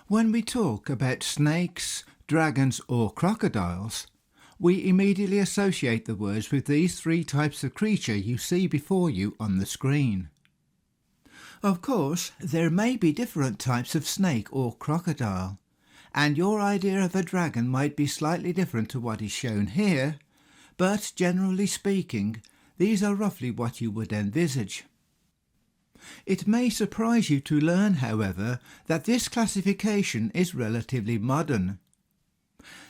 When we talk about snakes, dragons or crocodiles, we immediately associate the words with these three types of creature you see before you on the screen. Of course, there may be different types of snake or crocodile, and your idea of a dragon might be slightly different to what is shown here, but generally speaking, these are roughly what you would envisage. It may surprise you to learn, however, that this classification is relatively modern.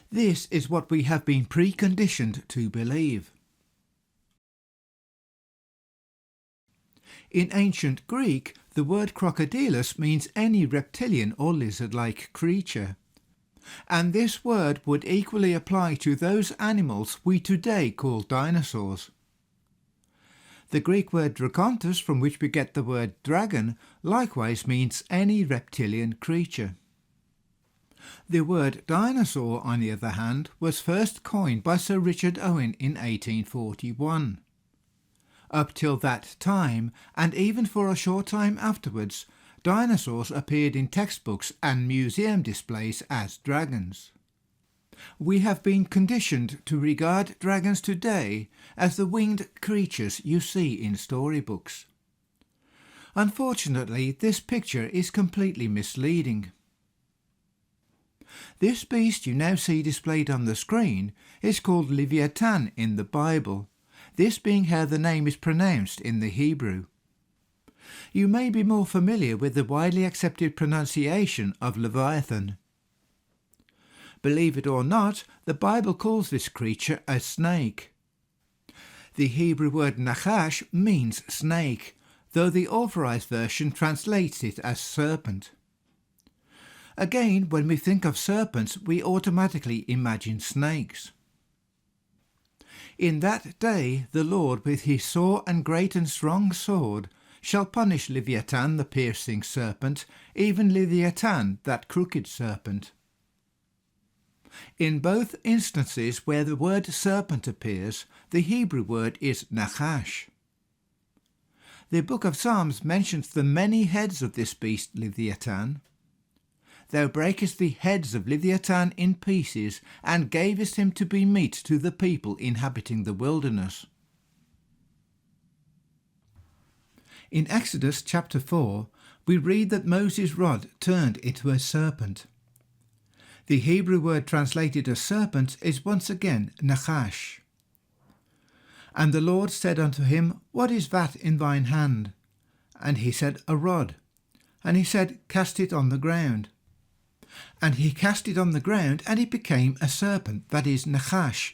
This is what we have been preconditioned to believe. In ancient Greek, the word crocodilus means any reptilian or lizard-like creature, and this word would equally apply to those animals we today call dinosaurs. The Greek word drakontos, from which we get the word dragon, likewise means any reptilian creature. The word dinosaur, on the other hand, was first coined by Sir Richard Owen in 1841. Up till that time, and even for a short time afterwards, dinosaurs appeared in textbooks and museum displays as dragons. We have been conditioned to regard dragons today as the winged creatures you see in storybooks. Unfortunately, this picture is completely misleading. This beast you now see displayed on the screen is called Leviathan in the Bible, this being how the name is pronounced in the Hebrew. You may be more familiar with the widely accepted pronunciation of Leviathan. Believe it or not, the Bible calls this creature a snake. The Hebrew word nachash means snake, though the authorized version translates it as serpent. Again, when we think of serpents, we automatically imagine snakes. In that day the Lord with his sore and great and strong sword shall punish Leviathan the piercing serpent, even Leviathan that crooked serpent. In both instances where the word serpent appears, the Hebrew word is nachash. The book of Psalms mentions the many heads of this beast Leviathan. Thou breakest the heads of Leviathan in pieces, and gavest him to be meat to the people inhabiting the wilderness. In Exodus chapter 4, we read that Moses' rod turned into a serpent. The Hebrew word translated as serpent is once again nachash. And the Lord said unto him, What is that in thine hand? And he said, A rod. And he said, Cast it on the ground. And he cast it on the ground, and it became a serpent, that is nachash,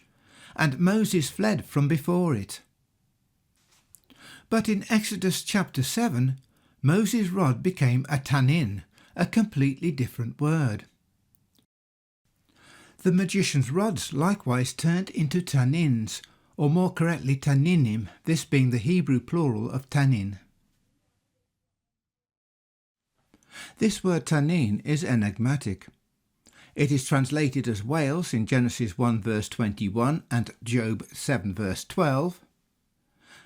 and Moses fled from before it. But in Exodus chapter 7, Moses' rod became a tanin, a completely different word. The magician's rods likewise turned into tanins, or more correctly taninim, this being the Hebrew plural of tanin. This word tanin is enigmatic. It is translated as whales in Genesis 1 verse 21 and Job 7 verse 12,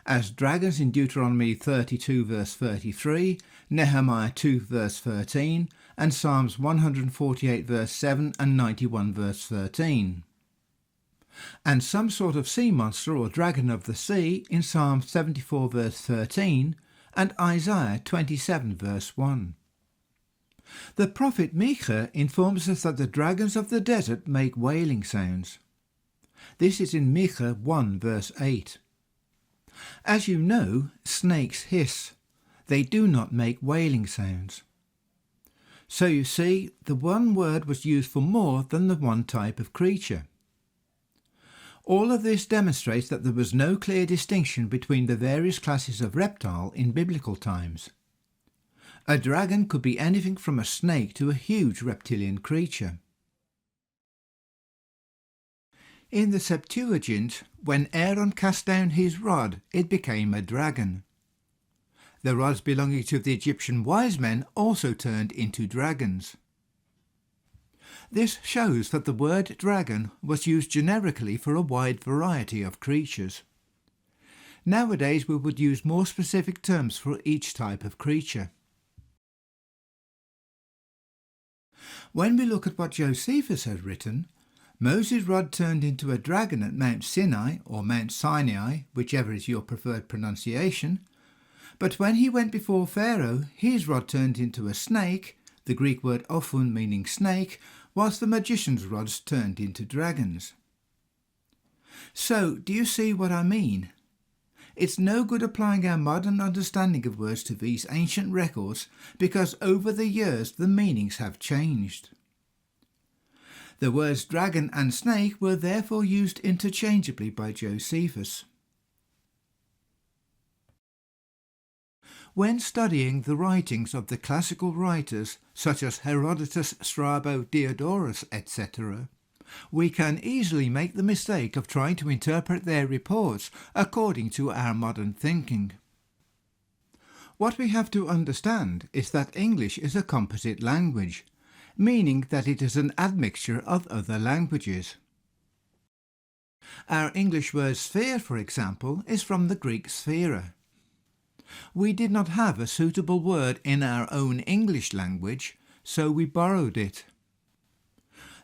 as dragons in Deuteronomy 32 verse 33, Nehemiah 2 verse 13, and Psalms 148 verse 7 and 91 verse 13. And some sort of sea monster or dragon of the sea in Psalm 74 verse 13 and Isaiah 27 verse 1. The prophet Micah informs us that the dragons of the desert make wailing sounds. This is in Micah 1 verse 8. As you know, snakes hiss. They do not make wailing sounds. So you see, the one word was used for more than the one type of creature. All of this demonstrates that there was no clear distinction between the various classes of reptile in biblical times. A dragon could be anything from a snake to a huge reptilian creature. In the Septuagint, when Aaron cast down his rod, it became a dragon. The rods belonging to the Egyptian wise men also turned into dragons. This shows that the word dragon was used generically for a wide variety of creatures. Nowadays we would use more specific terms for each type of creature. When we look at what Josephus has written, Moses' rod turned into a dragon at Mount Sinai, or Mount Sinai, whichever is your preferred pronunciation. But when he went before Pharaoh, his rod turned into a snake, the Greek word ophun meaning snake, whilst the magician's rods turned into dragons. So, do you see what I mean? It's no good applying our modern understanding of words to these ancient records because over the years the meanings have changed. The words dragon and snake were therefore used interchangeably by Josephus. When studying the writings of the classical writers such as Herodotus, Strabo, Diodorus, etc., we can easily make the mistake of trying to interpret their reports according to our modern thinking. What we have to understand is that English is a composite language, meaning that it is an admixture of other languages. Our English word sphere, for example, is from the Greek sphera. We did not have a suitable word in our own English language, so we borrowed it.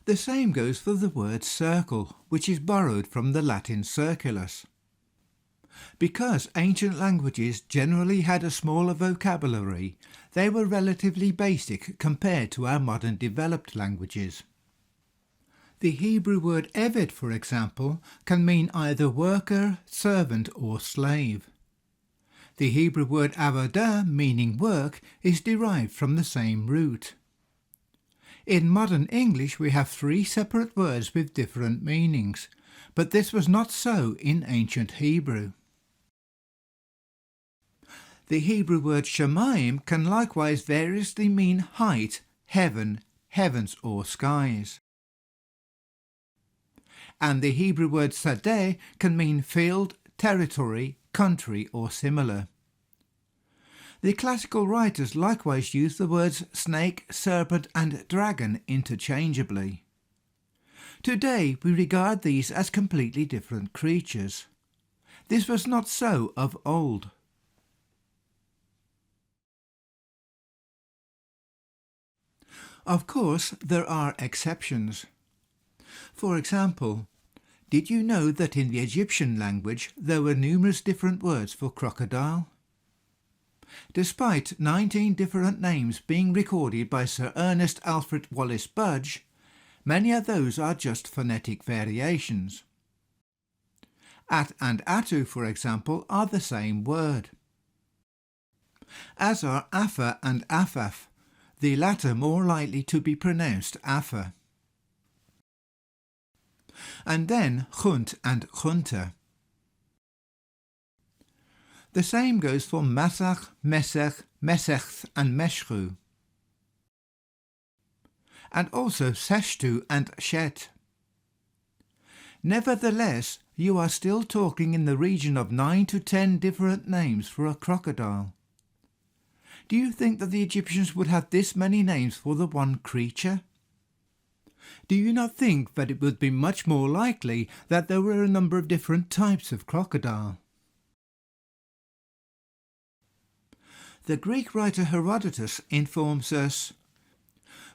The same goes for the word circle, which is borrowed from the Latin circulus. Because ancient languages generally had a smaller vocabulary, they were relatively basic compared to our modern developed languages. The Hebrew word eved, for example, can mean either worker, servant or slave. The Hebrew word avodah, meaning work, is derived from the same root. In modern English we have 3 separate words with different meanings, but this was not so in ancient Hebrew. The Hebrew word shamayim can likewise variously mean height, heaven, heavens or skies. And the Hebrew word sadeh can mean field, territory, country or similar. The classical writers likewise use the words snake, serpent and dragon interchangeably. Today we regard these as completely different creatures. This was not so of old. Of course, there are exceptions. For example, did you know that in the Egyptian language there were numerous different words for crocodile? Despite 19 different names being recorded by Sir Ernest Alfred Wallace Budge, many of those are just phonetic variations. At and atu, for example, are the same word, as are afa and afaf, the latter more likely to be pronounced afa. And then chunt and chunta. The same goes for Masach, Mesech, Mesech and Meshchu, and also Seshtu and Shet. Nevertheless, you are still talking in the region of 9 to 10 different names for a crocodile. Do you think that the Egyptians would have this many names for the one creature? Do you not think that it would be much more likely that there were a number of different types of crocodile? The Greek writer Herodotus informs us,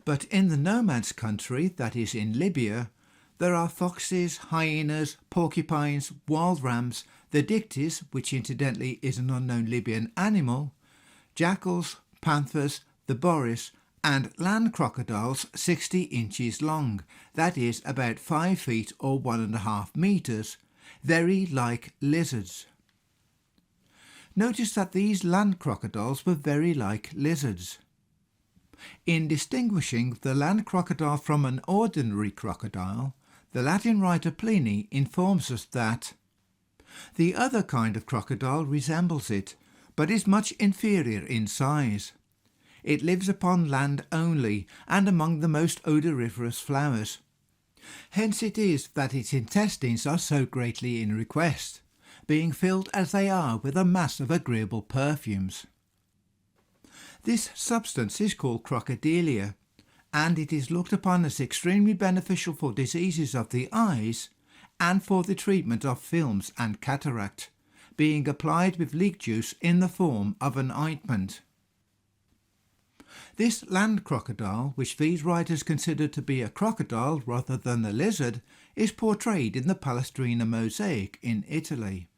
"But in the nomads' country, that is in Libya, there are foxes, hyenas, porcupines, wild rams, the dictys, which incidentally is an unknown Libyan animal, jackals, panthers, the boris, and land crocodiles 60 inches long, that is about 5 feet or 1.5 meters, very like lizards." Notice that these land crocodiles were very like lizards. In distinguishing the land crocodile from an ordinary crocodile, the Latin writer Pliny informs us that the other kind of crocodile resembles it, but is much inferior in size. It lives upon land only, and among the most odoriferous flowers. Hence it is that its intestines are so greatly in request, being filled as they are with a mass of agreeable perfumes. This substance is called crocodilia, and it is looked upon as extremely beneficial for diseases of the eyes and for the treatment of films and cataract, being applied with leek juice in the form of an ointment. This land crocodile, which these writers consider to be a crocodile rather than a lizard, is portrayed in the Palestrina mosaic in Italy.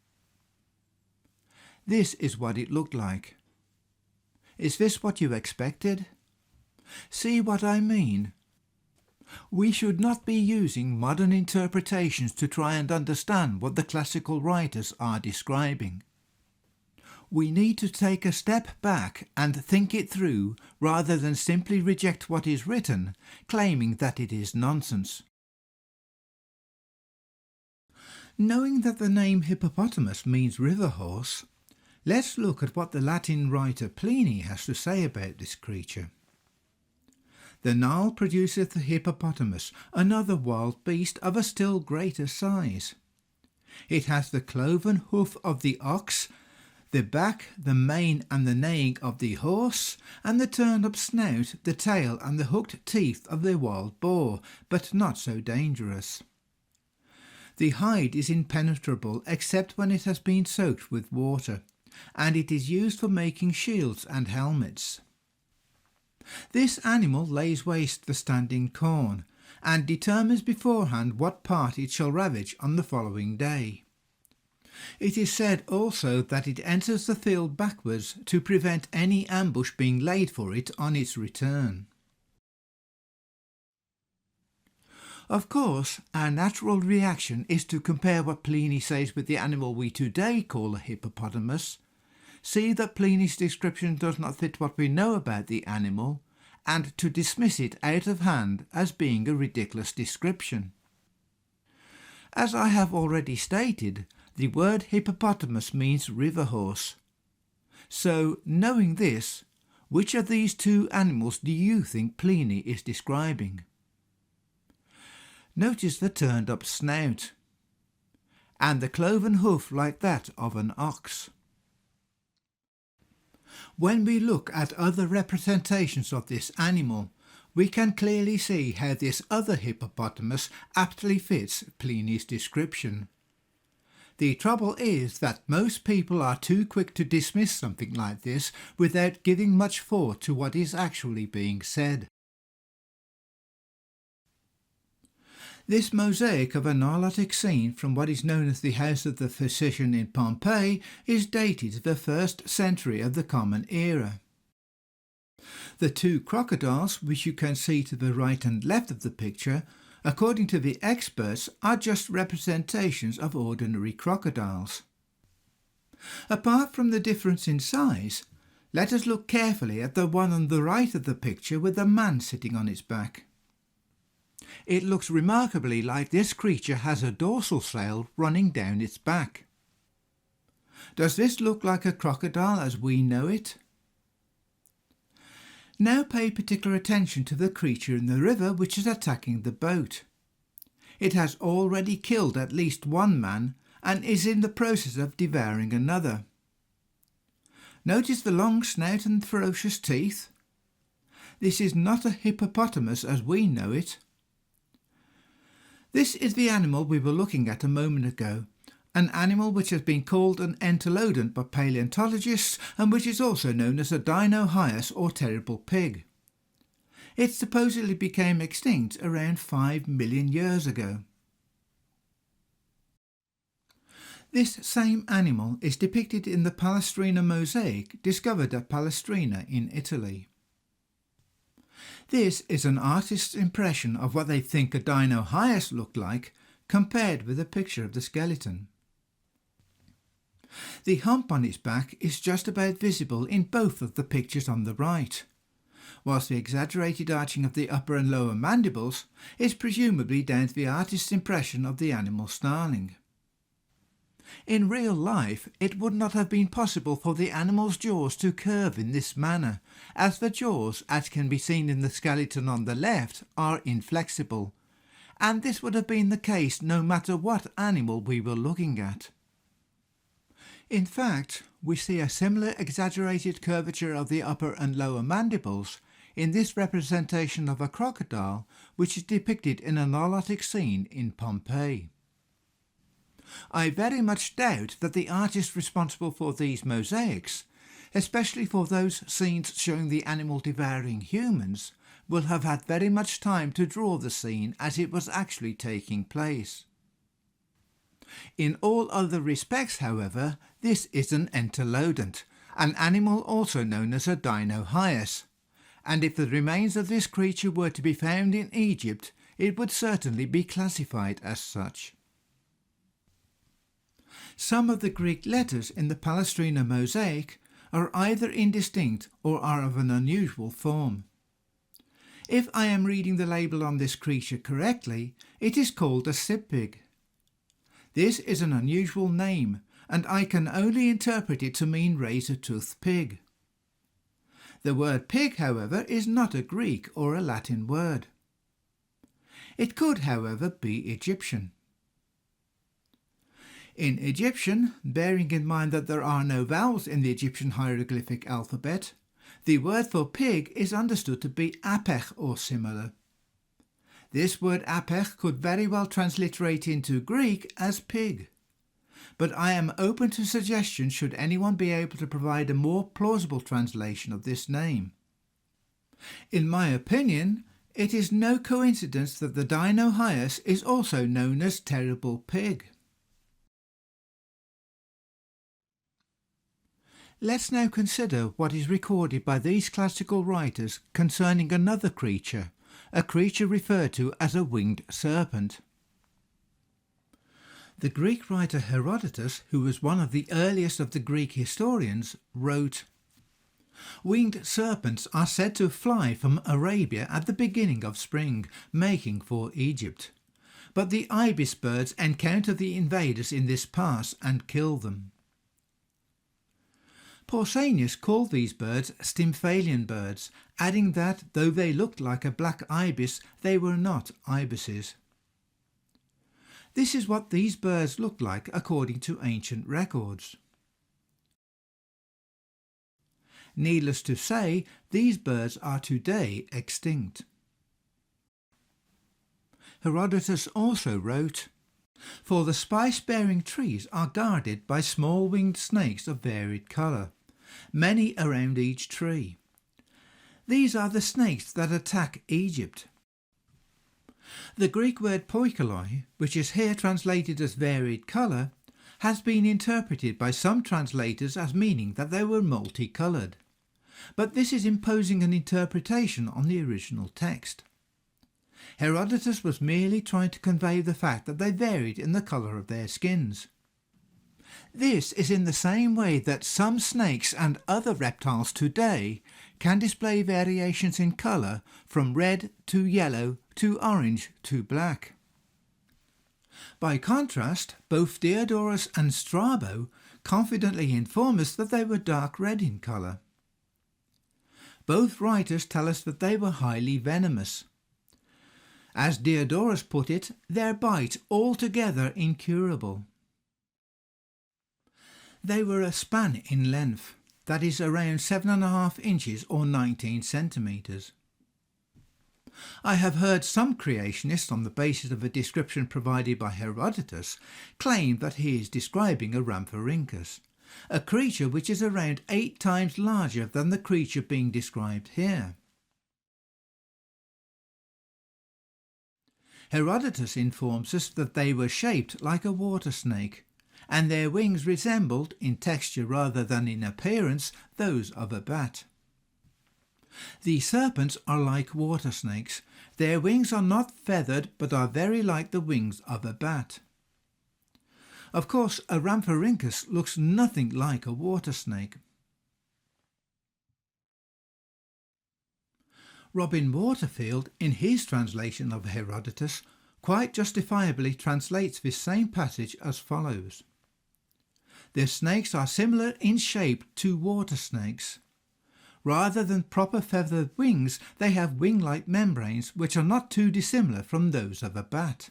This is what it looked like. Is this what you expected? See what I mean? We should not be using modern interpretations to try and understand what the classical writers are describing. We need to take a step back and think it through rather than simply reject what is written, claiming that it is nonsense. Knowing that the name hippopotamus means river horse, let's look at what the Latin writer Pliny has to say about this creature. The Nile produceth the hippopotamus, another wild beast of a still greater size. It has the cloven hoof of the ox, the back, the mane and the neighing of the horse, and the turned-up snout, the tail and the hooked teeth of the wild boar, but not so dangerous. The hide is impenetrable except when it has been soaked with water, and it is used for making shields and helmets. This animal lays waste the standing corn, and determines beforehand what part it shall ravage on the following day. It is said also that it enters the field backwards to prevent any ambush being laid for it on its return. Of course, our natural reaction is to compare what Pliny says with the animal we today call a hippopotamus, see that Pliny's description does not fit what we know about the animal, and to dismiss it out of hand as being a ridiculous description. As I have already stated, the word hippopotamus means river horse. So, knowing this, which of these two animals do you think Pliny is describing? Notice the turned-up snout, and the cloven hoof like that of an ox. When we look at other representations of this animal, we can clearly see how this other hippopotamus aptly fits Pliny's description. The trouble is that most people are too quick to dismiss something like this without giving much thought to what is actually being said. This mosaic of a Nilotic scene from what is known as the House of the Physician in Pompeii is dated to the 1st century of the Common Era. The two crocodiles, which you can see to the right and left of the picture, according to the experts, are just representations of ordinary crocodiles. Apart from the difference in size, let us look carefully at the one on the right of the picture with a man sitting on its back. It looks remarkably like this creature has a dorsal sail running down its back. Does this look like a crocodile as we know it? Now pay particular attention to the creature in the river which is attacking the boat. It has already killed at least one man and is in the process of devouring another. Notice the long snout and ferocious teeth. This is not a hippopotamus as we know it. This is the animal we were looking at a moment ago, an animal which has been called an entelodont by palaeontologists and which is also known as a dinosaur or terrible pig. It supposedly became extinct around 5 million years ago. This same animal is depicted in the Palestrina mosaic discovered at Palestrina in Italy. This is an artist's impression of what they think a dinosaur looked like compared with a picture of the skeleton. The hump on its back is just about visible in both of the pictures on the right, whilst the exaggerated arching of the upper and lower mandibles is presumably down to the artist's impression of the animal snarling. In real life, it would not have been possible for the animal's jaws to curve in this manner, as the jaws, as can be seen in the skeleton on the left, are inflexible, and this would have been the case no matter what animal we were looking at. In fact, we see a similar exaggerated curvature of the upper and lower mandibles in this representation of a crocodile, which is depicted in a Nilotic scene in Pompeii. I very much doubt that the artist responsible for these mosaics especially for those scenes showing the animal devouring humans, will have had very much time to draw the scene as it was actually taking place. In all other respects, however, this is an entelodont, an animal also known as a dinohyus, and if the remains of this creature were to be found in Egypt, it would certainly be classified as such. Some of the Greek letters in the Palestrina mosaic are either indistinct or are of an unusual form. If I am reading the label on this creature correctly, it is called a sibpig. This is an unusual name, and I can only interpret it to mean razor-toothed pig. The word pig, however, is not a Greek or a Latin word. It could, however, be Egyptian. In Egyptian, bearing in mind that there are no vowels in the Egyptian hieroglyphic alphabet, the word for pig is understood to be apech or similar. This word apech could very well transliterate into Greek as pig, but I am open to suggestions should anyone be able to provide a more plausible translation of this name. In my opinion, it is no coincidence that the dinohyus is also known as terrible pig. Let's now consider what is recorded by these classical writers concerning another creature, a creature referred to as a winged serpent. The Greek writer Herodotus, who was one of the earliest of the Greek historians, wrote, "Winged serpents are said to fly from Arabia at the beginning of spring, making for Egypt. But the ibis birds encounter the invaders in this pass and kill them." Pausanias called these birds Stymphalian birds, adding that though they looked like a black ibis, they were not ibises. This is what these birds looked like according to ancient records. Needless to say, these birds are today extinct. Herodotus also wrote, "For the spice-bearing trees are guarded by small winged snakes of varied colour, many around each tree. These are the snakes that attack Egypt." The Greek word poikoloi, which is here translated as varied colour, has been interpreted by some translators as meaning that they were multicoloured, but this is imposing an interpretation on the original text. Herodotus was merely trying to convey the fact that they varied in the colour of their skins. This is in the same way that some snakes and other reptiles today can display variations in colour from red to yellow to orange to black. By contrast, both Diodorus and Strabo confidently inform us that they were dark red in colour. Both writers tell us that they were highly venomous. As Diodorus put it, their bite altogether incurable. They were a span in length, that is around 7.5 inches or 19 centimetres. I have heard some creationists, on the basis of a description provided by Herodotus, claim that he is describing a Rhamphorhynchus, a creature which is around 8 times larger than the creature being described here. Herodotus informs us that they were shaped like a water snake, and their wings resembled, in texture rather than in appearance, those of a bat. The serpents are like water snakes. Their wings are not feathered but are very like the wings of a bat. Of course, a Rhamphorhynchus looks nothing like a water snake. Robin Waterfield, in his translation of Herodotus, quite justifiably translates this same passage as follows. "Their snakes are similar in shape to water snakes. Rather than proper feathered wings, they have wing-like membranes which are not too dissimilar from those of a bat."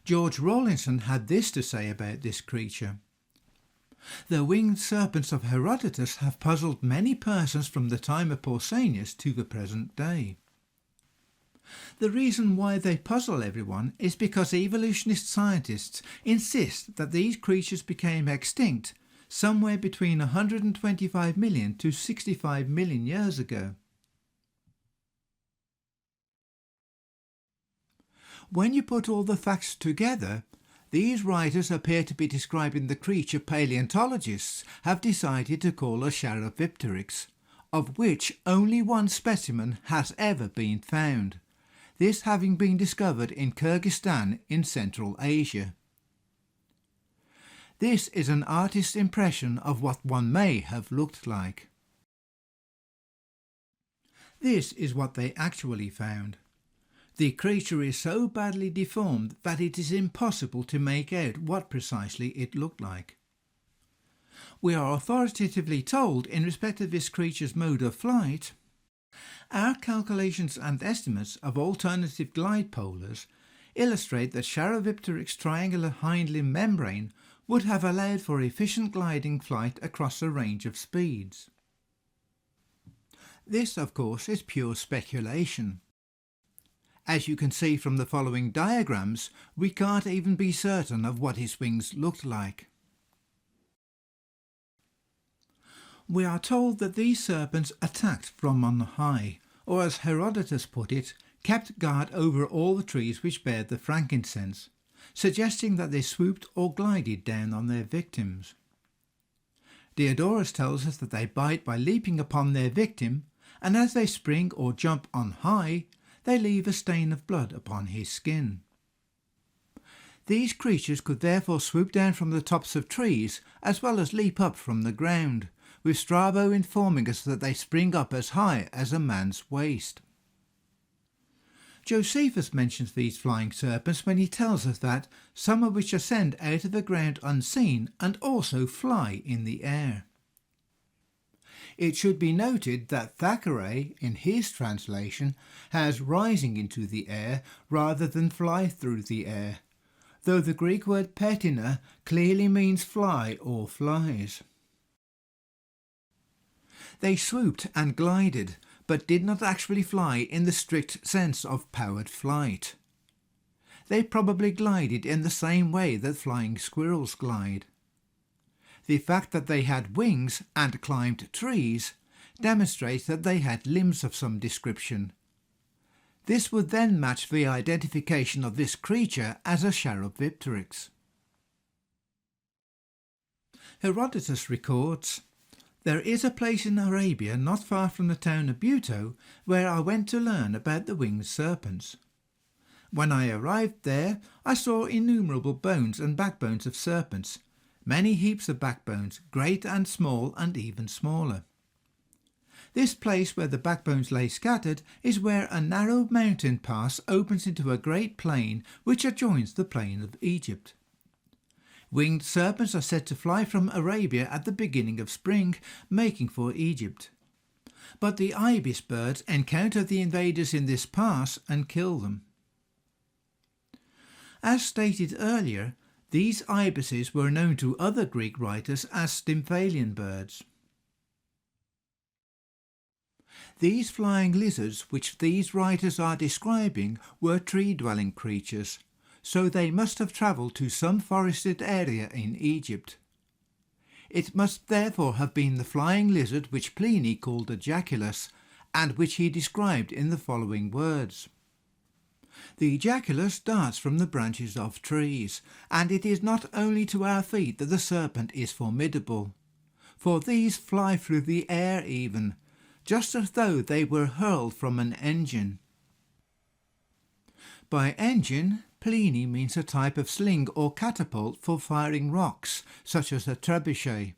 George Rawlinson had this to say about this creature. "The winged serpents of Herodotus have puzzled many persons from the time of Pausanias to the present day. The reason why they puzzle everyone is because evolutionist scientists insist that these creatures became extinct somewhere between 125 million to 65 million years ago. When you put all the facts together, these writers appear to be describing the creature paleontologists have decided to call a Sauropteryx, of which only one specimen has ever been found, this having been discovered in Kyrgyzstan in Central Asia. This is an artist's impression of what one may have looked like. This is what they actually found. The creature is so badly deformed that it is impossible to make out what precisely it looked like. We are authoritatively told in respect of this creature's mode of flight, our calculations and estimates of alternative glide polars illustrate that Sauropteryx's triangular hind limb membrane would have allowed for efficient gliding flight across a range of speeds. This, of course, is pure speculation. As you can see from the following diagrams, we can't even be certain of what his wings looked like. We are told that these serpents attacked from on high, or as Herodotus put it, kept guard over all the trees which bear the frankincense, suggesting that they swooped or glided down on their victims. Diodorus tells us that they bite by leaping upon their victim, and as they spring or jump on high, they leave a stain of blood upon his skin. These creatures could therefore swoop down from the tops of trees as well as leap up from the ground, with Strabo informing us that they spring up as high as a man's waist. Josephus mentions these flying serpents when he tells us that some of which ascend out of the ground unseen and also fly in the air. It should be noted that Thackeray, in his translation, has rising into the air rather than fly through the air, though the Greek word petina clearly means fly or flies. They swooped and glided, but did not actually fly in the strict sense of powered flight. They probably glided in the same way that flying squirrels glide. The fact that they had wings and climbed trees demonstrates that they had limbs of some description. This would then match the identification of this creature as a Sauropteryx. Herodotus records, "There is a place in Arabia not far from the town of Buto where I went to learn about the winged serpents. When I arrived there, I saw innumerable bones and backbones of serpents, many heaps of backbones, great and small and even smaller. This place where the backbones lay scattered is where a narrow mountain pass opens into a great plain which adjoins the plain of Egypt. Winged serpents are said to fly from Arabia at the beginning of spring, making for Egypt. But the ibis birds encounter the invaders in this pass and kill them." As stated earlier, these ibises were known to other Greek writers as stymphalian birds. These flying lizards which these writers are describing were tree-dwelling creatures, so they must have travelled to some forested area in Egypt. It must therefore have been the flying lizard which Pliny called a jaculus, and which he described in the following words. "The jaculus darts from the branches of trees, and it is not only to our feet that the serpent is formidable, for these fly through the air even, just as though they were hurled from an engine." By engine, Pliny means a type of sling or catapult for firing rocks, such as a trebuchet.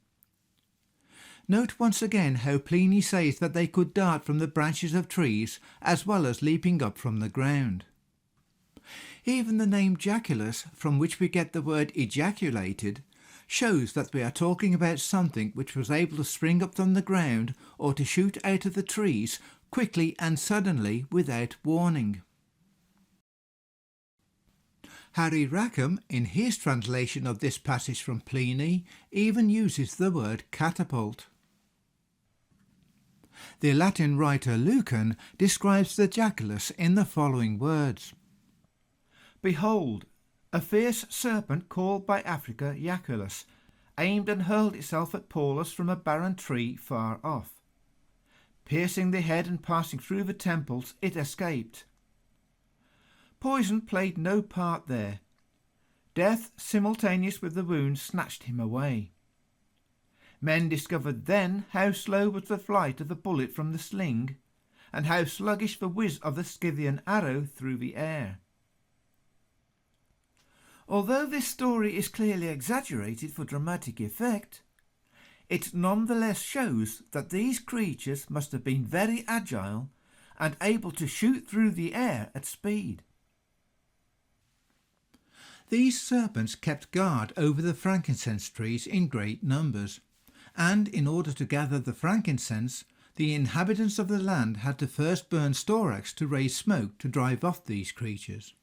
Note once again how Pliny says that they could dart from the branches of trees as well as leaping up from the ground. Even the name jaculus, from which we get the word ejaculated, shows that we are talking about something which was able to spring up from the ground or to shoot out of the trees quickly and suddenly without warning. Harry Rackham, in his translation of this passage from Pliny, even uses the word catapult. The Latin writer Lucan describes the jaculus in the following words. "Behold, a fierce serpent called by Africa Jaculus, aimed and hurled itself at Paulus from a barren tree far off. Piercing the head and passing through the temples, it escaped. Poison played no part there. Death, simultaneous with the wound, snatched him away. Men discovered then how slow was the flight of the bullet from the sling, and how sluggish the whiz of the Scythian arrow through the air. Although this story is clearly exaggerated for dramatic effect, it nonetheless shows that these creatures must have been very agile and able to shoot through the air at speed. These serpents kept guard over the frankincense trees in great numbers, and in order to gather the frankincense, the inhabitants of the land had to first burn storax to raise smoke to drive off these creatures.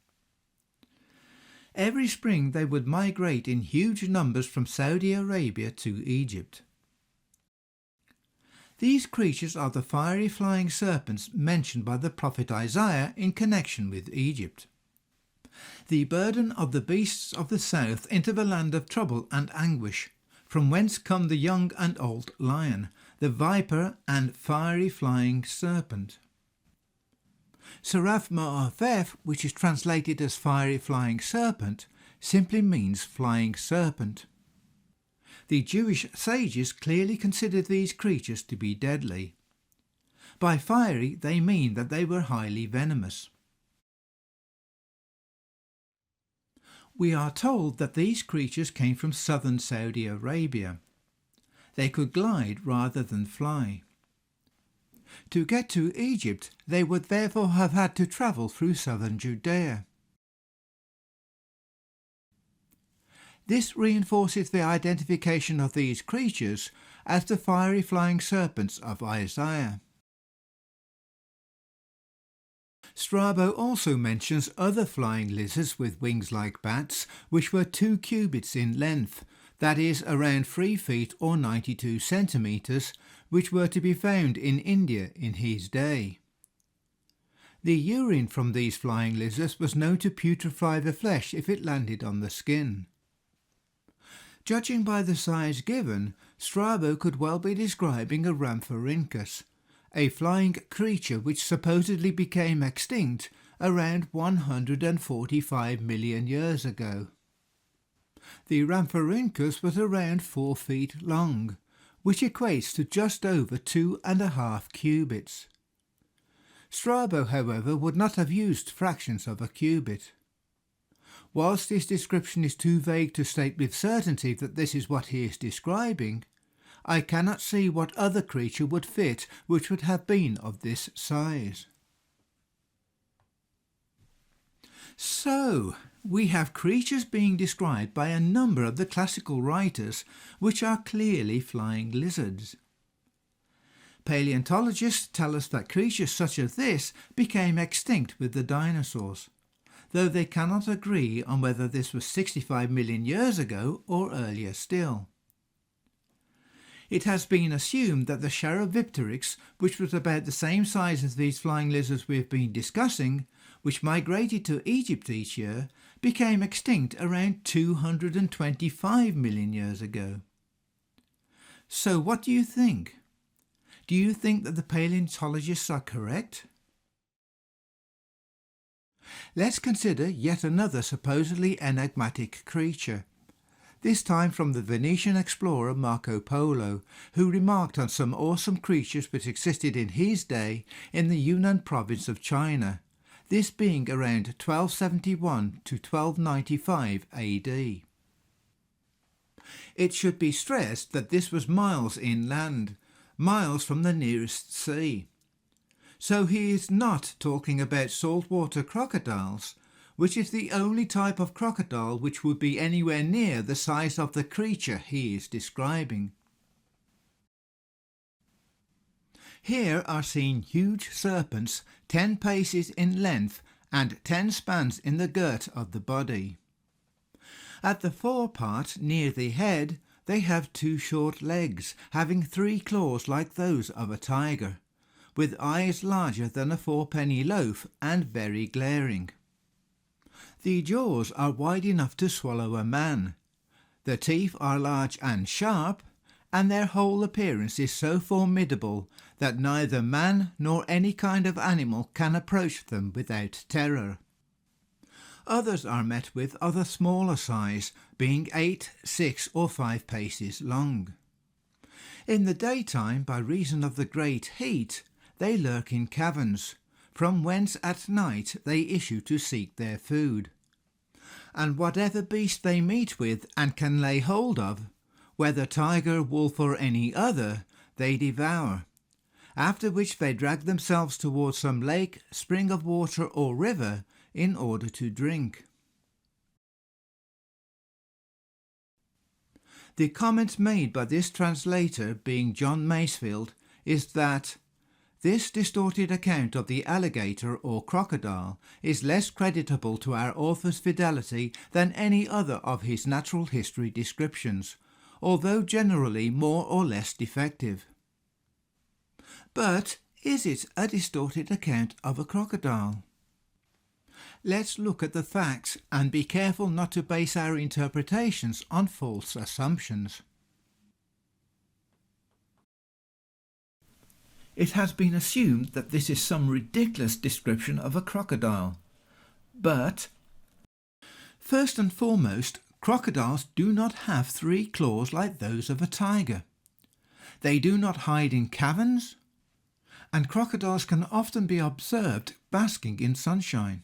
Every spring they would migrate in huge numbers from Saudi Arabia to Egypt. These creatures are the fiery flying serpents mentioned by the prophet Isaiah in connection with Egypt. The burden of the beasts of the south into the land of trouble and anguish, from whence come the young and old lion, the viper and fiery flying serpent. Seraph Ma'afef, which is translated as fiery flying serpent, simply means flying serpent. The Jewish sages clearly considered these creatures to be deadly. By fiery they mean that they were highly venomous. We are told that these creatures came from southern Saudi Arabia. They could glide rather than fly. To get to Egypt, they would therefore have had to travel through southern Judea. This reinforces the identification of these creatures as the fiery flying serpents of Isaiah. Strabo also mentions other flying lizards with wings like bats, which were 2 cubits in length, that is around 3 feet or 92 centimetres, which were to be found in India in his day. The urine from these flying lizards was known to putrefy the flesh if it landed on the skin. Judging by the size given, Strabo could well be describing a Rhamphorhynchus, a flying creature which supposedly became extinct around 145 million years ago. The Rhamphorhynchus was around 4 feet long, which equates to just over 2.5 cubits. Strabo, however, would not have used fractions of a cubit. Whilst this description is too vague to state with certainty that this is what he is describing, I cannot see what other creature would fit which would have been of this size. So, we have creatures being described by a number of the classical writers which are clearly flying lizards. Paleontologists tell us that creatures such as this became extinct with the dinosaurs, though they cannot agree on whether this was 65 million years ago or earlier still. It has been assumed that the Charopteryx, which was about the same size as these flying lizards we have been discussing, which migrated to Egypt each year, became extinct around 225 million years ago. So what do you think? Do you think that the paleontologists are correct? Let's consider yet another supposedly enigmatic creature, this time from the Venetian explorer Marco Polo, who remarked on some awesome creatures which existed in his day in the Yunnan province of China, this being around 1271 to 1295 AD. It should be stressed that this was miles inland, miles from the nearest sea. So he is not talking about saltwater crocodiles, which is the only type of crocodile which would be anywhere near the size of the creature he is describing. Here are seen huge serpents 10 paces in length and 10 spans in the girth of the body. At the forepart, near the head, they have 2 short legs, having 3 claws like those of a tiger, with eyes larger than a 4-penny loaf and very glaring. The jaws are wide enough to swallow a man. The teeth are large and sharp, and their whole appearance is so formidable that neither man nor any kind of animal can approach them without terror. Others are met with of a smaller size, being 8, 6 or 5 paces long. In the daytime, by reason of the great heat, they lurk in caverns, from whence at night they issue to seek their food. And whatever beast they meet with and can lay hold of, whether tiger, wolf or any other, they devour, after which they drag themselves towards some lake, spring of water or river in order to drink. The comment made by this translator, being John Masefield, is that this distorted account of the alligator or crocodile is less creditable to our author's fidelity than any other of his natural history descriptions, although generally more or less defective. But is it a distorted account of a crocodile? Let's look at the facts and be careful not to base our interpretations on false assumptions. It has been assumed that this is some ridiculous description of a crocodile. But, first and foremost, crocodiles do not have 3 claws like those of a tiger. They do not hide in caverns, and crocodiles can often be observed basking in sunshine.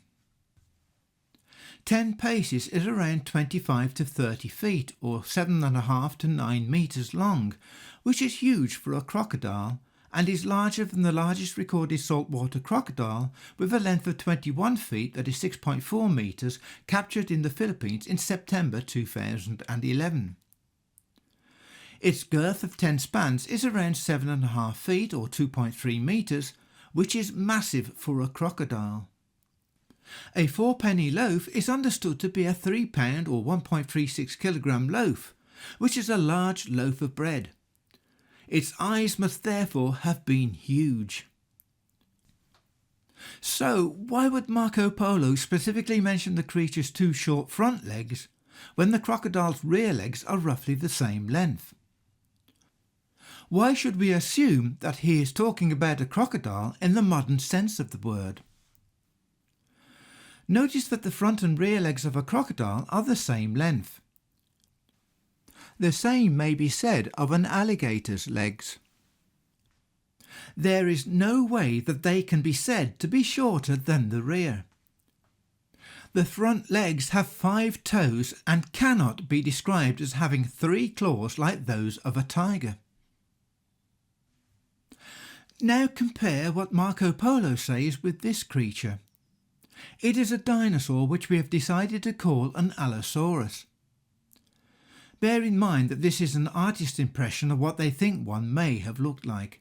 10 paces is around 25 to 30 feet or 7.5 to 9 metres long, which is huge for a crocodile and is larger than the largest recorded saltwater crocodile, with a length of 21 feet, that is 6.4 metres, captured in the Philippines in September 2011. Its girth of 10 spans is around 7.5 feet or 2.3 metres, which is massive for a crocodile. A 4-penny loaf is understood to be a 3-pound or 1.36 kilogram loaf, which is a large loaf of bread. Its eyes must therefore have been huge. So why would Marco Polo specifically mention the creature's 2 short front legs when the crocodile's rear legs are roughly the same length? Why should we assume that he is talking about a crocodile in the modern sense of the word? Notice that the front and rear legs of a crocodile are the same length. The same may be said of an alligator's legs. There is no way that they can be said to be shorter than the rear. The front legs have 5 toes and cannot be described as having 3 claws like those of a tiger. Now compare what Marco Polo says with this creature. It is a dinosaur which we have decided to call an Allosaurus. Bear in mind that this is an artist's impression of what they think one may have looked like.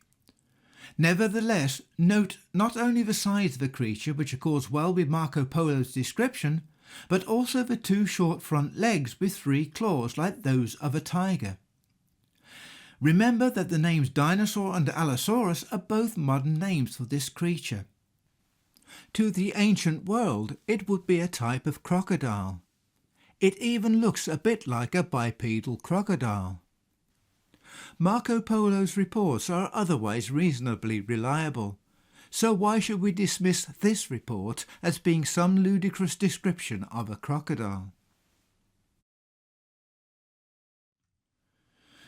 Nevertheless, note not only the size of the creature, which accords well with Marco Polo's description, but also the 2 short front legs with 3 claws like those of a tiger. Remember that the names Dinosaur and Allosaurus are both modern names for this creature. To the ancient world, it would be a type of crocodile. It even looks a bit like a bipedal crocodile. Marco Polo's reports are otherwise reasonably reliable, so why should we dismiss this report as being some ludicrous description of a crocodile?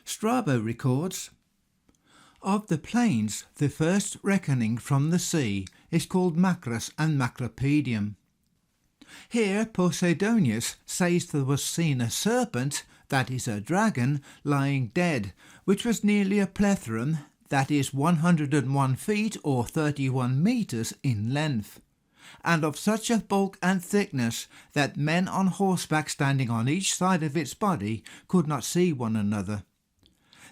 Strabo records, "Of the plains, the first reckoning from the sea is called Macros and Macropedium. Here Posidonius says there was seen a serpent, that is a dragon, lying dead, which was nearly a plethorum, that is 101 feet or 31 metres in length, and of such a bulk and thickness that men on horseback standing on each side of its body could not see one another.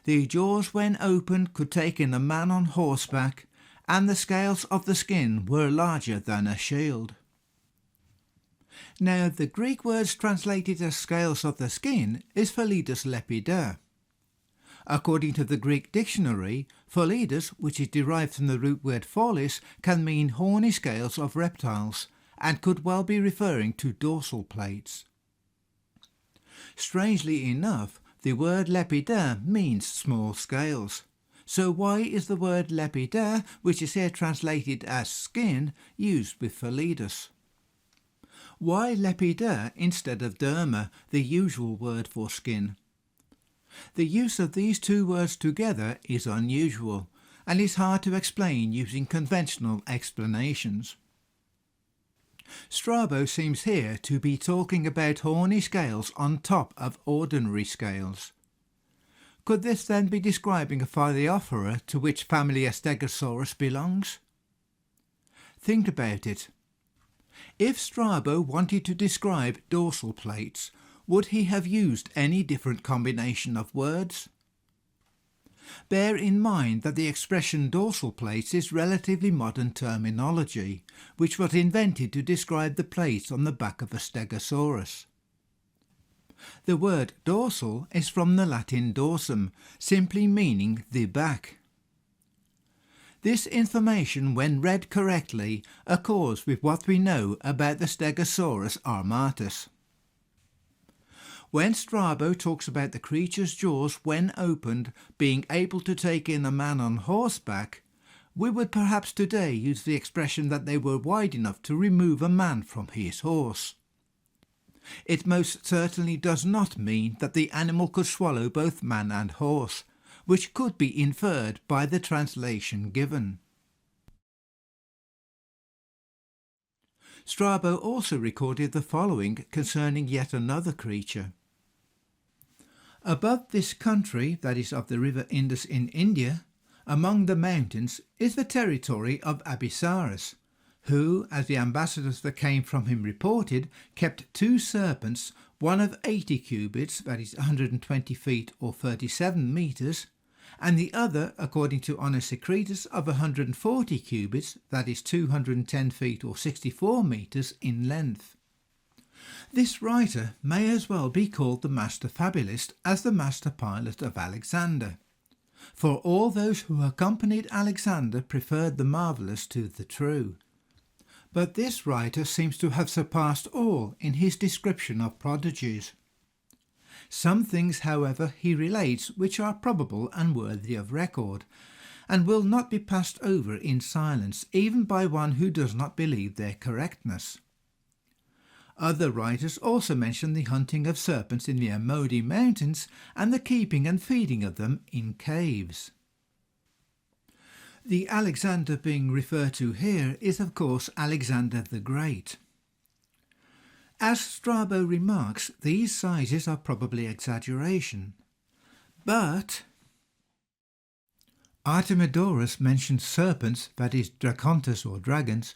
The jaws when opened could take in a man on horseback, and the scales of the skin were larger than a shield." Now the Greek words translated as scales of the skin is pholidos lepideur. According to the Greek dictionary, pholidos, which is derived from the root word pholis, can mean horny scales of reptiles, and could well be referring to dorsal plates. Strangely enough, the word lepidin means small scales. So why is the word lepidin, which is here translated as skin, used with Philostratus? Why lepidin instead of derma, the usual word for skin? The use of these two words together is unusual, and is hard to explain using conventional explanations. Strabo seems here to be talking about horny scales on top of ordinary scales. Could this then be describing a Phylliophora to which family a Stegosaurus belongs? Think about it. If Strabo wanted to describe dorsal plates, would he have used any different combination of words? Bear in mind that the expression dorsal plates is relatively modern terminology, which was invented to describe the plates on the back of a Stegosaurus. The word dorsal is from the Latin dorsum, simply meaning the back. This information, when read correctly, accords with what we know about the Stegosaurus armatus. When Strabo talks about the creature's jaws when opened being able to take in a man on horseback, we would perhaps today use the expression that they were wide enough to remove a man from his horse. It most certainly does not mean that the animal could swallow both man and horse, which could be inferred by the translation given. Strabo also recorded the following concerning yet another creature. Above this country, that is of the river Indus in India, among the mountains, is the territory of Abysarus, who, as the ambassadors that came from him reported, kept two serpents, one of 80 cubits, that is 120 feet or 37 metres, and the other, according to Secretus, of 140 cubits, that is 210 feet or 64 metres in length. This writer may as well be called the master fabulist as the master pilot of Alexander, for all those who accompanied Alexander preferred the marvellous to the true. But this writer seems to have surpassed all in his description of prodigies. Some things, however, he relates which are probable and worthy of record, and will not be passed over in silence even by one who does not believe their correctness. Other writers also mention the hunting of serpents in the Amodi Mountains and the keeping and feeding of them in caves. The Alexander being referred to here is of course Alexander the Great. As Strabo remarks, these sizes are probably exaggeration, but Artemidorus mentions serpents, that is dracontes or dragons,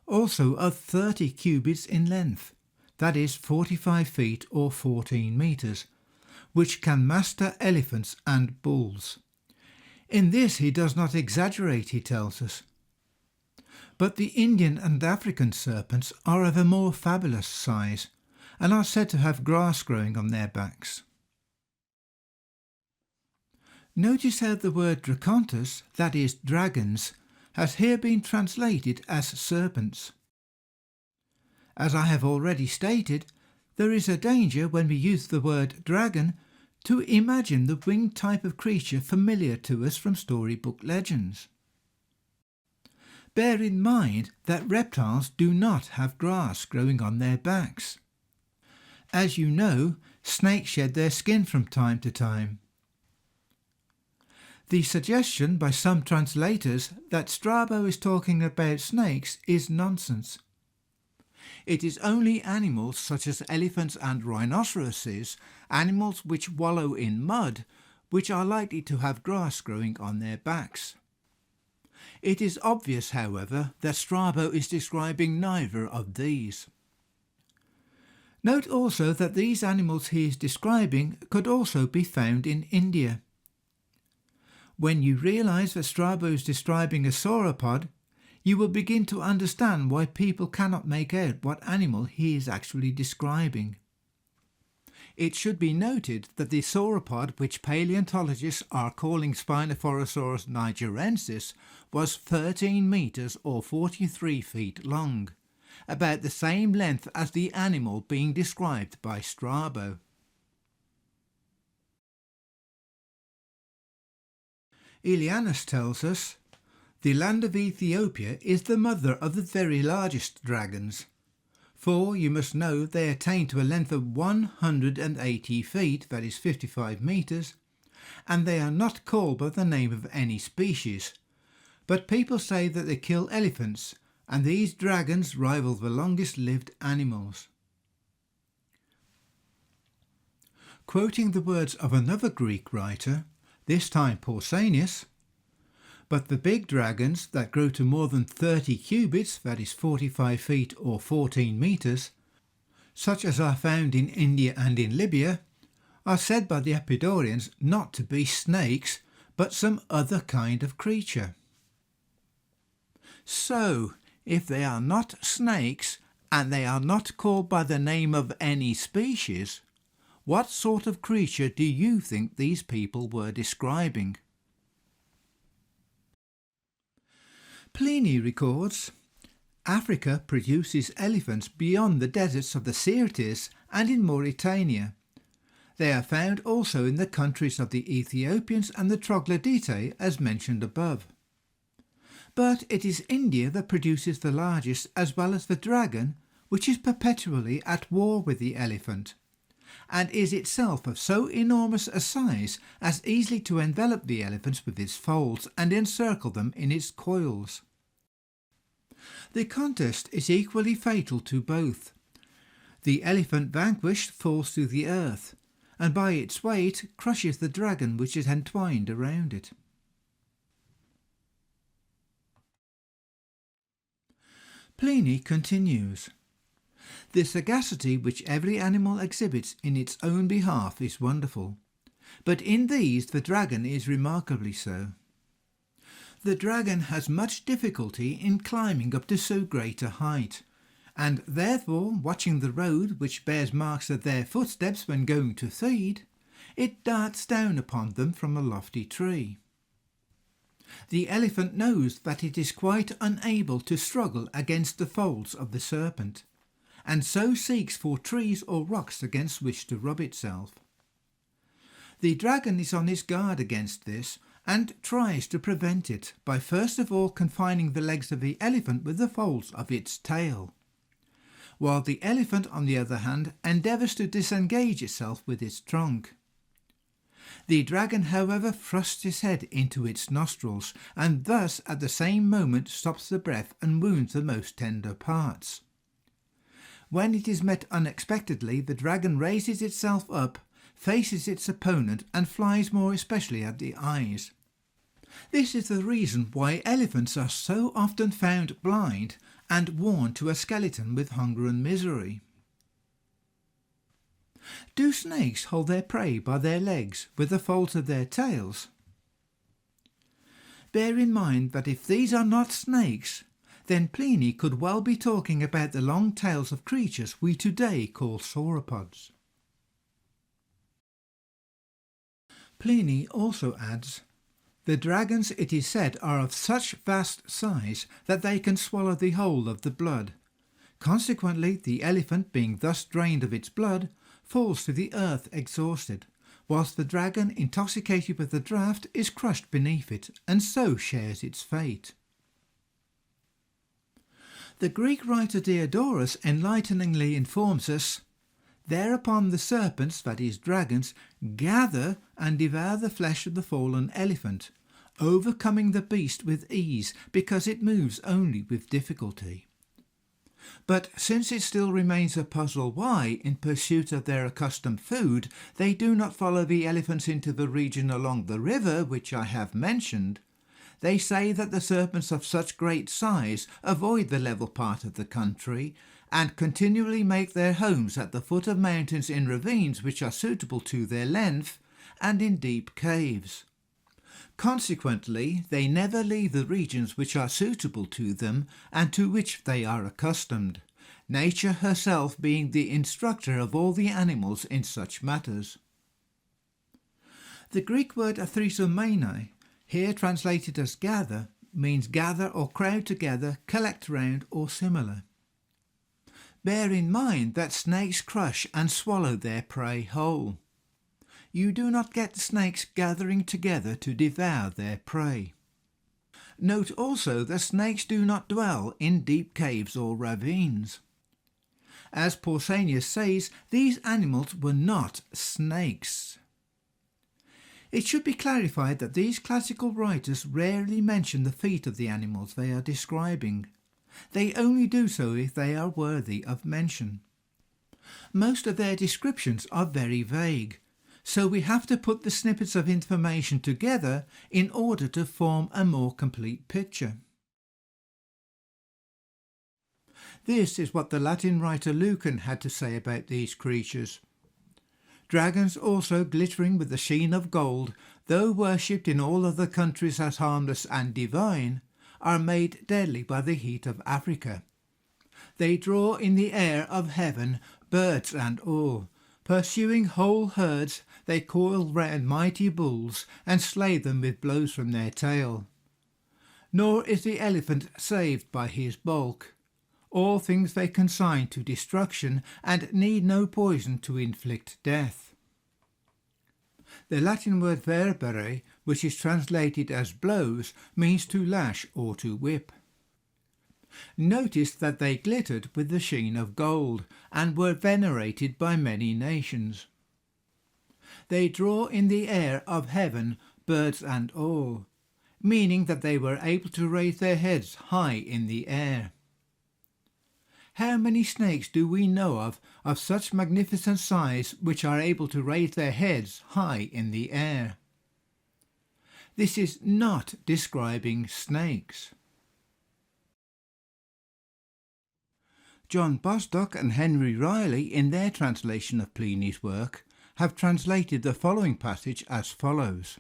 also of 30 cubits in length, that is 45 feet or 14 metres, which can master elephants and bulls. In this he does not exaggerate, he tells us. But the Indian and African serpents are of a more fabulous size, and are said to have grass growing on their backs. Notice how the word dracontes, that is dragons, has here been translated as serpents. As I have already stated, there is a danger when we use the word dragon to imagine the winged type of creature familiar to us from storybook legends. Bear in mind that reptiles do not have grass growing on their backs. As you know, snakes shed their skin from time to time. The suggestion by some translators that Strabo is talking about snakes is nonsense. It is only animals such as elephants and rhinoceroses, animals which wallow in mud, which are likely to have grass growing on their backs. It is obvious, however, that Strabo is describing neither of these. Note also that these animals he is describing could also be found in India. When you realise that Strabo is describing a sauropod, you will begin to understand why people cannot make out what animal he is actually describing. It should be noted that the sauropod which palaeontologists are calling Spinophorosaurus nigerensis was 13 metres or 43 feet long, about the same length as the animal being described by Strabo. Elianus tells us, "The land of Ethiopia is the mother of the very largest dragons, for you must know they attain to a length of 180 feet, that is 55 metres, and they are not called by the name of any species, but people say that they kill elephants, and these dragons rival the longest lived animals." Quoting the words of another Greek writer, this time Pausanias, "But the big dragons that grow to more than 30 cubits, that is 45 feet or 14 metres, such as are found in India and in Libya, are said by the Epidaurians not to be snakes, but some other kind of creature." So, if they are not snakes, and they are not called by the name of any species, what sort of creature do you think these people were describing? Pliny records, "Africa produces elephants beyond the deserts of the Syrtis and in Mauritania. They are found also in the countries of the Ethiopians and the Troglodytae, as mentioned above. But it is India that produces the largest as well as the dragon, which is perpetually at war with the elephant, and is itself of so enormous a size as easily to envelop the elephants with its folds and encircle them in its coils. The contest is equally fatal to both. The elephant vanquished falls to the earth, and by its weight crushes the dragon which is entwined around it." Pliny continues, "The sagacity which every animal exhibits in its own behalf is wonderful, but in these the dragon is remarkably so. The dragon has much difficulty in climbing up to so great a height, and therefore, watching the road which bears marks of their footsteps when going to feed, it darts down upon them from a lofty tree. The elephant knows that it is quite unable to struggle against the folds of the serpent, and so seeks for trees or rocks against which to rub itself. The dragon is on its guard against this, and tries to prevent it by first of all confining the legs of the elephant with the folds of its tail, while the elephant, on the other hand, endeavours to disengage itself with its trunk. The dragon, however, thrusts his head into its nostrils, and thus at the same moment stops the breath and wounds the most tender parts. When it is met unexpectedly, the dragon raises itself up, faces its opponent, and flies more especially at the eyes. This is the reason why elephants are so often found blind and worn to a skeleton with hunger and misery. Do snakes hold their prey by their legs with the folds of their tails? Bear in mind that if these are not snakes, then Pliny could well be talking about the long tails of creatures we today call sauropods. Pliny also adds, "The dragons, it is said, are of such vast size that they can swallow the whole of the blood. Consequently, the elephant, being thus drained of its blood, falls to the earth exhausted, whilst the dragon, intoxicated with the draught, is crushed beneath it, and so shares its fate." The Greek writer Diodorus enlighteningly informs us, "Thereupon the serpents, that is dragons, gather and devour the flesh of the fallen elephant, overcoming the beast with ease, because it moves only with difficulty. But since it still remains a puzzle why, in pursuit of their accustomed food, they do not follow the elephants into the region along the river which I have mentioned, they say that the serpents of such great size avoid the level part of the country, and continually make their homes at the foot of mountains in ravines which are suitable to their length, and in deep caves. Consequently, they never leave the regions which are suitable to them and to which they are accustomed, nature herself being the instructor of all the animals in such matters." The Greek word athrisomenai, here translated as gather, means gather or crowd together, collect round, or similar. Bear in mind that snakes crush and swallow their prey whole. you do not get snakes gathering together to devour their prey. Note also that snakes do not dwell in deep caves or ravines. As Pausanias says, these animals were not snakes. It should be clarified that these classical writers rarely mention the feet of the animals they are describing. They only do so if they are worthy of mention. Most of their descriptions are very vague, so we have to put the snippets of information together in order to form a more complete picture. This is what the Latin writer Lucan had to say about these creatures. Dragons also glittering with the sheen of gold, though worshipped in all other countries as harmless and divine, are made deadly by the heat of Africa. They draw in the air of heaven birds and all. Pursuing whole herds, they coil round mighty bulls and slay them with blows from their tail. Nor is the elephant saved by his bulk. All things they consign to destruction, and need no poison to inflict death. The Latin word verbere, which is translated as blows, means to lash or to whip. Notice that they glittered with the sheen of gold, and were venerated by many nations. They draw in the air of heaven birds and all, meaning that they were able to raise their heads high in the air. How many snakes do we know of such magnificent size which are able to raise their heads high in the air? This is not describing snakes. John Bostock and Henry Riley, in their translation of Pliny's work, have translated the following passage as follows.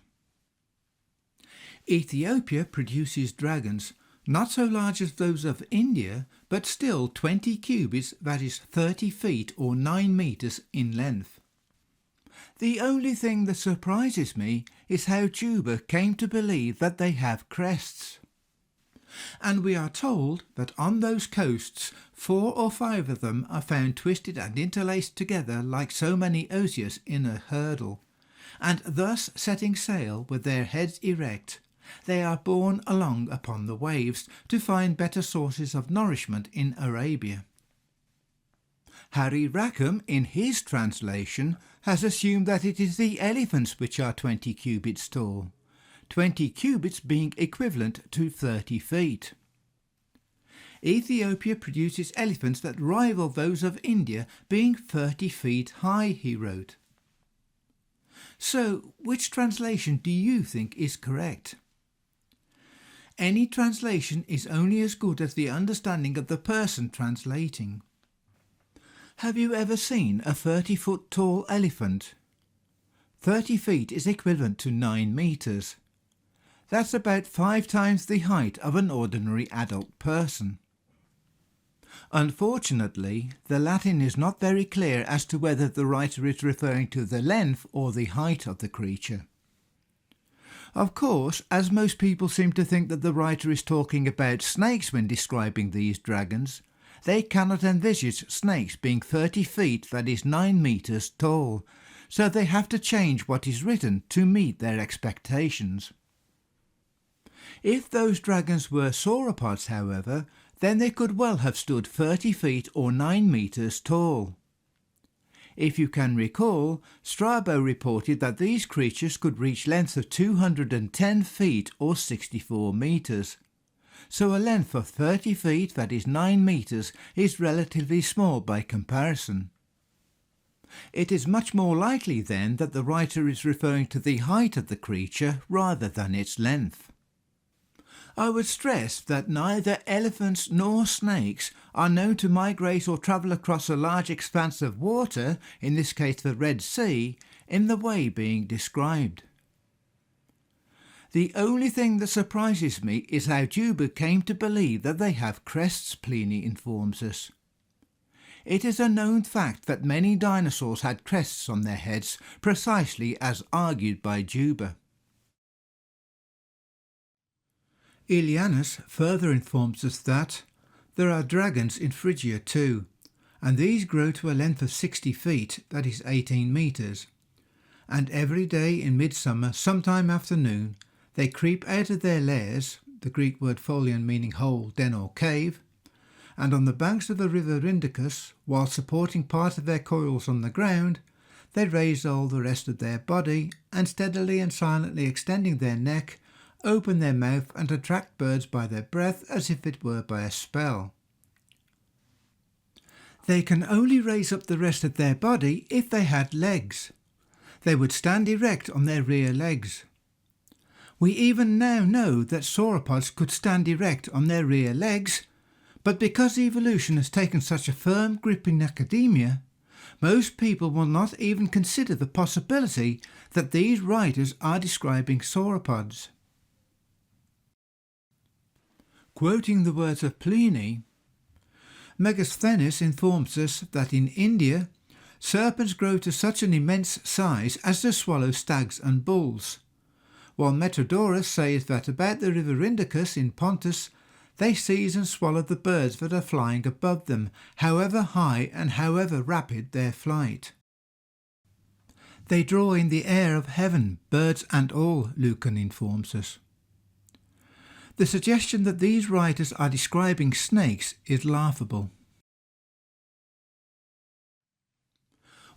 Ethiopia produces dragons, not so large as those of India, but still 20 cubits, that is 30 feet or 9 meters in length. The only thing that surprises me is how Juba came to believe that they have crests. And we are told that on those coasts 4 or 5 of them are found twisted and interlaced together like so many osiers in a hurdle, and thus setting sail with their heads erect, they are borne along upon the waves to find better sources of nourishment in Arabia. Harry Rackham, in his translation, has assumed that it is the elephants which are 20 cubits tall, 20 cubits being equivalent to 30 feet. Ethiopia produces elephants that rival those of India, being 30 feet high, he wrote. So, which translation do you think is correct? Any translation is only as good as the understanding of the person translating. Have you ever seen a 30-foot tall elephant? 30 feet is equivalent to 9 meters. That's about 5 times the height of an ordinary adult person. Unfortunately, the Latin is not very clear as to whether the writer is referring to the length or the height of the creature. Of course, as most people seem to think that the writer is talking about snakes when describing these dragons, they cannot envisage snakes being 30 feet, that is 9 meters tall, so they have to change what is written to meet their expectations. If those dragons were sauropods, however, then they could well have stood 30 feet or 9 meters tall. If you can recall, Strabo reported that these creatures could reach lengths of 210 feet or 64 meters. So a length of 30 feet, that is 9 meters, is relatively small by comparison. It is much more likely then that the writer is referring to the height of the creature rather than its length. I would stress that neither elephants nor snakes are known to migrate or travel across a large expanse of water, in this case the Red Sea, in the way being described. The only thing that surprises me is how Juba came to believe that they have crests, Pliny informs us. It is a known fact that many dinosaurs had crests on their heads, precisely as argued by Juba. Aelianus further informs us that there are dragons in Phrygia too, and these grow to a length of 60 feet, that is 18 meters, and every day in midsummer, sometime after noon, they creep out of their lairs, the Greek word pholion meaning hole, den or cave, and on the banks of the river Indicus, while supporting part of their coils on the ground, they raise all the rest of their body, and steadily and silently extending their neck, open their mouth and attract birds by their breath as if it were by a spell. They can only raise up the rest of their body if they had legs. They would stand erect on their rear legs. We even now know that sauropods could stand erect on their rear legs, but because evolution has taken such a firm grip in academia, most people will not even consider the possibility that these writers are describing sauropods. Quoting the words of Pliny, Megasthenes informs us that in India, serpents grow to such an immense size as to swallow stags and bulls, while Metrodorus says that about the river Indicus in Pontus, they seize and swallow the birds that are flying above them, however high and however rapid their flight. They draw in the air of heaven, birds and all, Lucan informs us. The suggestion that these writers are describing snakes is laughable.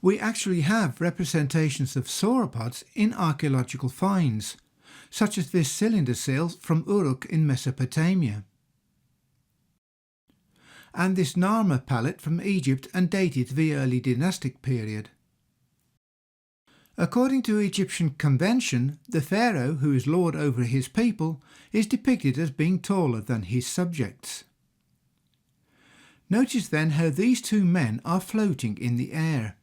We actually have representations of sauropods in archaeological finds, such as this cylinder seal from Uruk in Mesopotamia, and this Narmer pallet from Egypt and dated to the early dynastic period. According to Egyptian convention, the pharaoh, who is lord over his people, is depicted as being taller than his subjects. Notice then how these two men are floating in the air.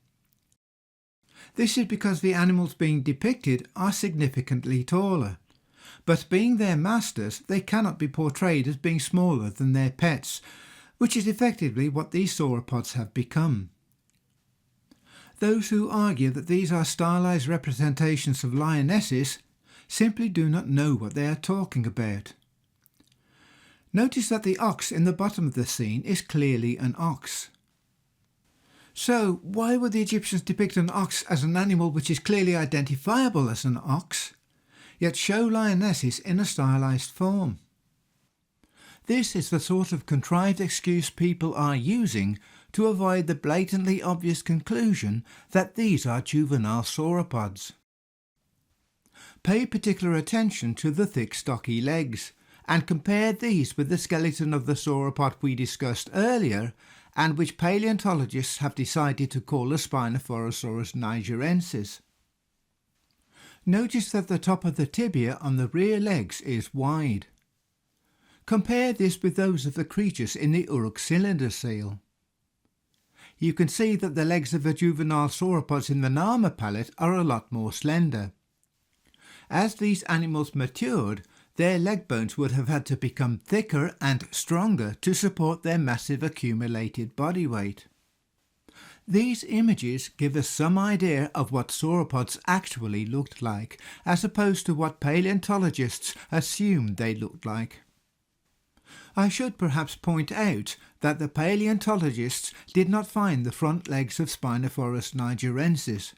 This is because the animals being depicted are significantly taller, but being their masters, they cannot be portrayed as being smaller than their pets, which is effectively what these sauropods have become. Those who argue that these are stylized representations of lionesses simply do not know what they are talking about. Notice that the ox in the bottom of the scene is clearly an ox. So why would the Egyptians depict an ox as an animal which is clearly identifiable as an ox, yet show lionesses in a stylized form? This is the sort of contrived excuse people are using to avoid the blatantly obvious conclusion that these are juvenile sauropods. Pay particular attention to the thick stocky legs, and compare these with the skeleton of the sauropod we discussed earlier, and which paleontologists have decided to call the Spinophorosaurus nigerensis. Notice that the top of the tibia on the rear legs is wide. Compare this with those of the creatures in the Uruk cylinder seal. You can see that the legs of the juvenile sauropods in the Narmer palette are a lot more slender. As these animals matured, their leg bones would have had to become thicker and stronger to support their massive accumulated body weight. These images give us some idea of what sauropods actually looked like, as opposed to what paleontologists assumed they looked like. I should perhaps point out that the paleontologists did not find the front legs of Spinophorus nigerensis,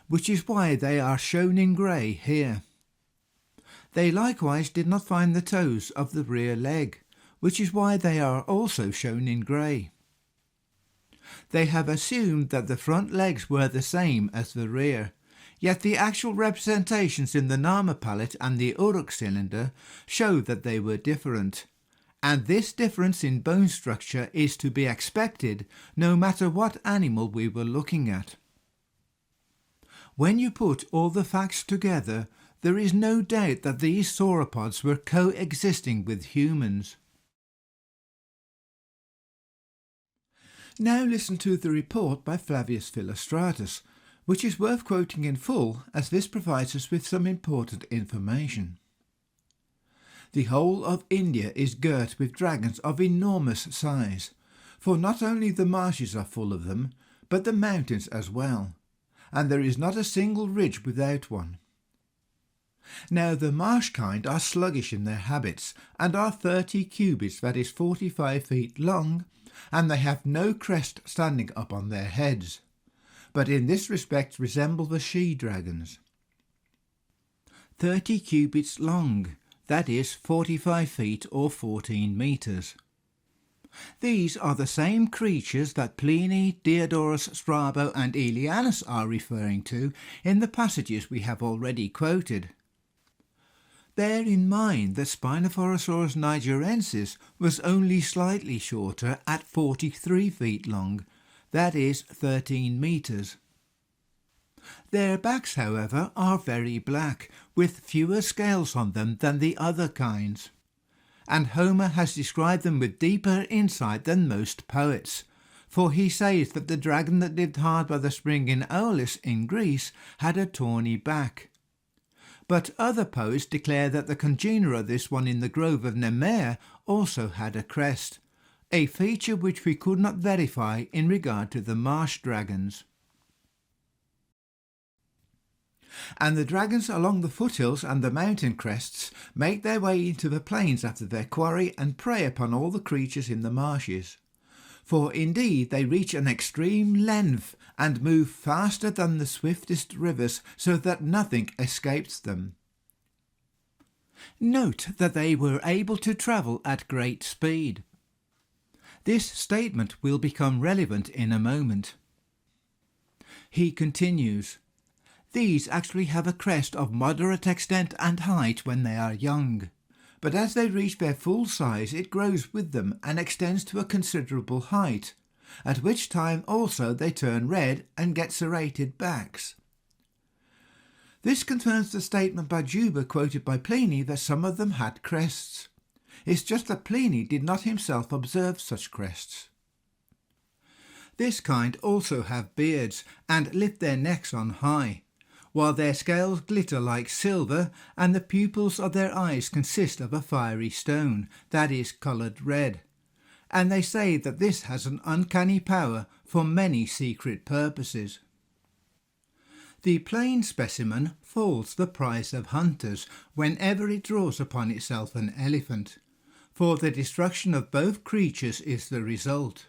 which is why they are shown in grey here. They likewise did not find the toes of the rear leg, which is why they are also shown in grey. They have assumed that the front legs were the same as the rear, yet the actual representations in the Narmer palette and the Uruk cylinder show that they were different, and this difference in bone structure is to be expected no matter what animal we were looking at. When you put all the facts together, there is no doubt that these sauropods were coexisting with humans. Now listen to the report by Flavius Philostratus, which is worth quoting in full as this provides us with some important information. The whole of India is girt with dragons of enormous size, for not only the marshes are full of them, but the mountains as well, and there is not a single ridge without one. Now the marsh kind are sluggish in their habits, and are 30 cubits, that is 45 feet long, and they have no crest standing up on their heads. but in this respect resemble the she-dragons. 30 cubits long, that is 45 feet or 14 metres. These are the same creatures that Pliny, Diodorus, Strabo and Aelianus are referring to in the passages we have already quoted. Bear in mind that Spinosaurus nigerensis was only slightly shorter at 43 feet long, that is 13 metres. Their backs, however, are very black, with fewer scales on them than the other kinds. And Homer has described them with deeper insight than most poets, for he says that the dragon that lived hard by the spring in Aulis in Greece had a tawny back. But other poets declare that the congener of this one in the grove of Nemea also had a crest, a feature which we could not verify in regard to the marsh dragons. And the dragons along the foothills and the mountain crests make their way into the plains after their quarry and prey upon all the creatures in the marshes. For indeed they reach an extreme length and move faster than the swiftest rivers, so that nothing escapes them. Note that they were able to travel at great speed. This statement will become relevant in a moment. He continues, these actually have a crest of moderate extent and height when they are young, but as they reach their full size it grows with them and extends to a considerable height, at which time also they turn red and get serrated backs. This confirms the statement by Juba quoted by Pliny that some of them had crests. It's just that Pliny did not himself observe such crests. This kind also have beards and lift their necks on high, while their scales glitter like silver, and the pupils of their eyes consist of a fiery stone, that is coloured red, and they say that this has an uncanny power for many secret purposes. The plain specimen falls the prize of hunters whenever it draws upon itself an elephant, for the destruction of both creatures is the result.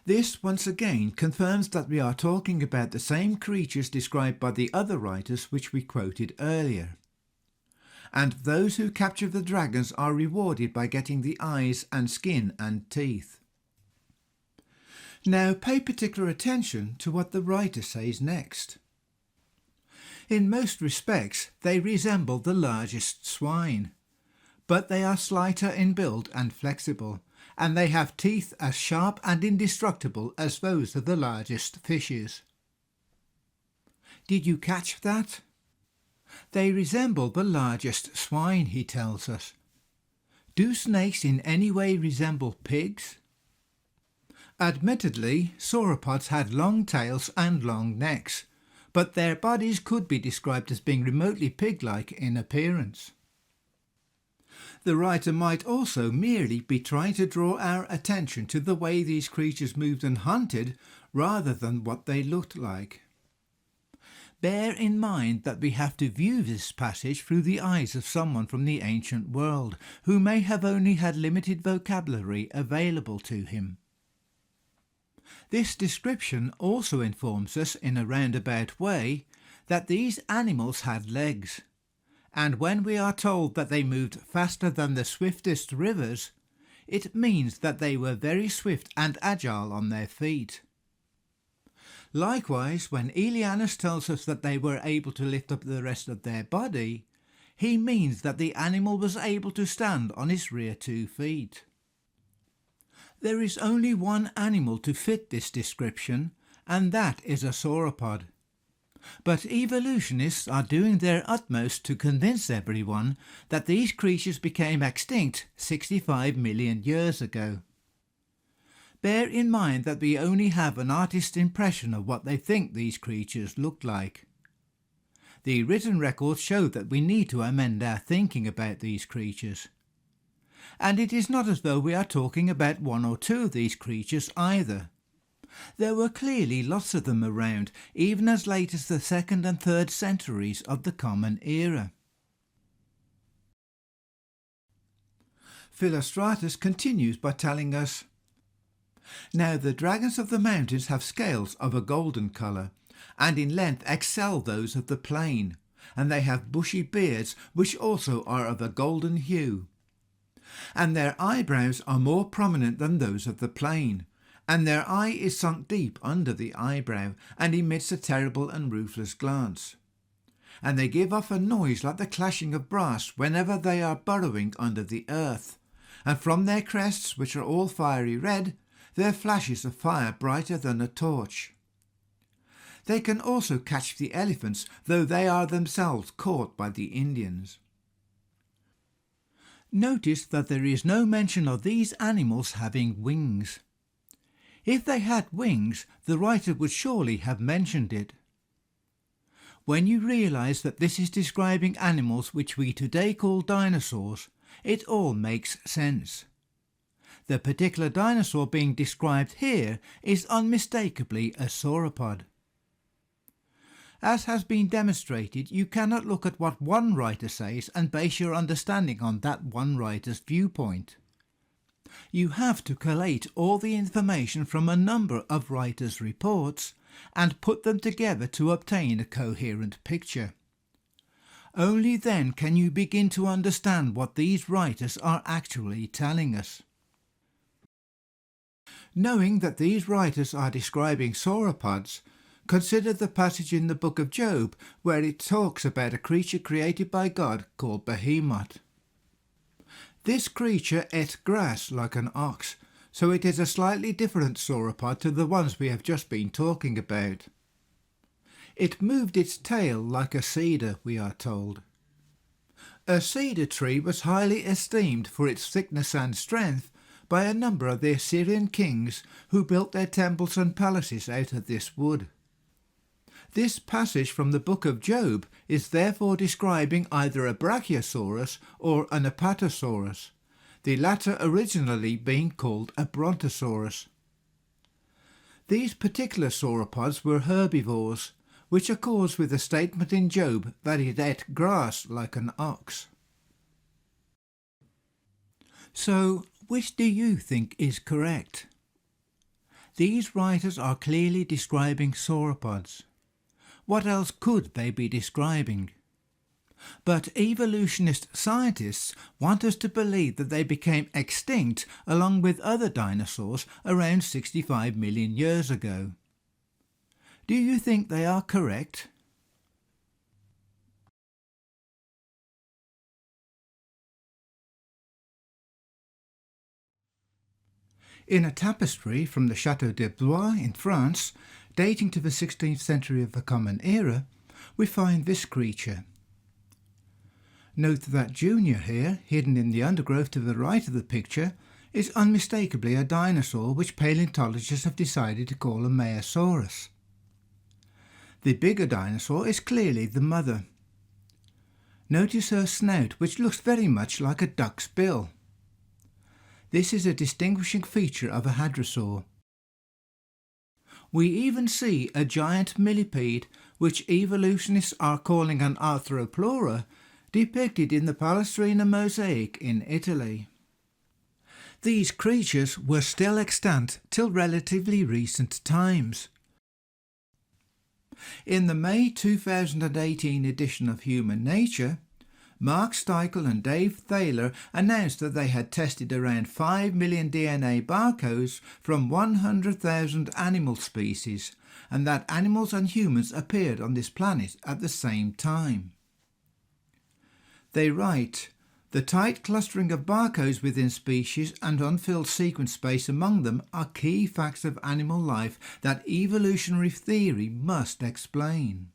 This once again confirms that we are talking about the same creatures described by the other writers which we quoted earlier. And those who capture the dragons are rewarded by getting the eyes and skin and teeth. Now pay particular attention to what the writer says next. In most respects they resemble the largest swine, but they are slighter in build and flexible, and they have teeth as sharp and indestructible as those of the largest fishes. Did you catch that? They resemble the largest swine, he tells us. Do snakes in any way resemble pigs? Admittedly, sauropods had long tails and long necks, but their bodies could be described as being remotely pig-like in appearance. The writer might also merely be trying to draw our attention to the way these creatures moved and hunted rather than what they looked like. Bear in mind that we have to view this passage through the eyes of someone from the ancient world, who may have only had limited vocabulary available to him. This description also informs us in a roundabout way that these animals had legs, and when we are told that they moved faster than the swiftest rivers, it means that they were very swift and agile on their feet. Likewise, when Aelianus tells us that they were able to lift up the rest of their body, he means that the animal was able to stand on its rear 2 feet. There is only one animal to fit this description, and that is a sauropod. But evolutionists are doing their utmost to convince everyone that these creatures became extinct 65 million years ago. Bear in mind that we only have an artist's impression of what they think these creatures looked like. The written records show that we need to amend our thinking about these creatures. And it is not as though we are talking about 1 or 2 of these creatures either. There were clearly lots of them around, even as late as the 2nd and 3rd centuries of the Common Era. Philostratus continues by telling us, Now the dragons of the mountains have scales of a golden colour, and in length excel those of the plain, and they have bushy beards which also are of a golden hue. And their eyebrows are more prominent than those of the plain, and their eye is sunk deep under the eyebrow, and emits a terrible and ruthless glance. And they give off a noise like the clashing of brass whenever they are burrowing under the earth, and from their crests, which are all fiery red, there flashes a fire brighter than a torch. They can also catch the elephants, though they are themselves caught by the Indians. Notice that there is no mention of these animals having wings. If they had wings, the writer would surely have mentioned it. When you realise that this is describing animals which we today call dinosaurs, it all makes sense. The particular dinosaur being described here is unmistakably a sauropod. As has been demonstrated, you cannot look at what one writer says and base your understanding on that one writer's viewpoint. You have to collate all the information from a number of writers' reports and put them together to obtain a coherent picture. Only then can you begin to understand what these writers are actually telling us. Knowing that these writers are describing sauropods, consider the passage in the book of Job where it talks about a creature created by God called Behemoth. This creature ate grass like an ox, so it is a slightly different sauropod to the ones we have just been talking about. It moved its tail like a cedar, we are told. A cedar tree was highly esteemed for its thickness and strength by a number of the Assyrian kings who built their temples and palaces out of this wood. This passage from the book of Job is therefore describing either a Brachiosaurus or an Apatosaurus, the latter originally being called a Brontosaurus. These particular sauropods were herbivores, which accords with the statement in Job that it ate grass like an ox. So, which do you think is correct? These writers are clearly describing sauropods. What else could they be describing? But evolutionist scientists want us to believe that they became extinct along with other dinosaurs around 65 million years ago. Do you think they are correct? In a tapestry from the Château de Blois in France, dating to the 16th century of the Common Era, we find this creature. Note that Junior here, hidden in the undergrowth to the right of the picture, is unmistakably a dinosaur which paleontologists have decided to call a Maiasaurus. The bigger dinosaur is clearly the mother. Notice her snout, which looks very much like a duck's bill. This is a distinguishing feature of a hadrosaur. We even see a giant millipede, which evolutionists are calling an arthroplura, depicted in the Palestrina mosaic in Italy. These creatures were still extant till relatively recent times. In the May 2018 edition of Human Nature, Mark Steichel and Dave Thaler announced that they had tested around 5 million DNA barcodes from 100,000 animal species, and that animals and humans appeared on this planet at the same time. They write, "The tight clustering of barcodes within species and unfilled sequence space among them are key facts of animal life that evolutionary theory must explain."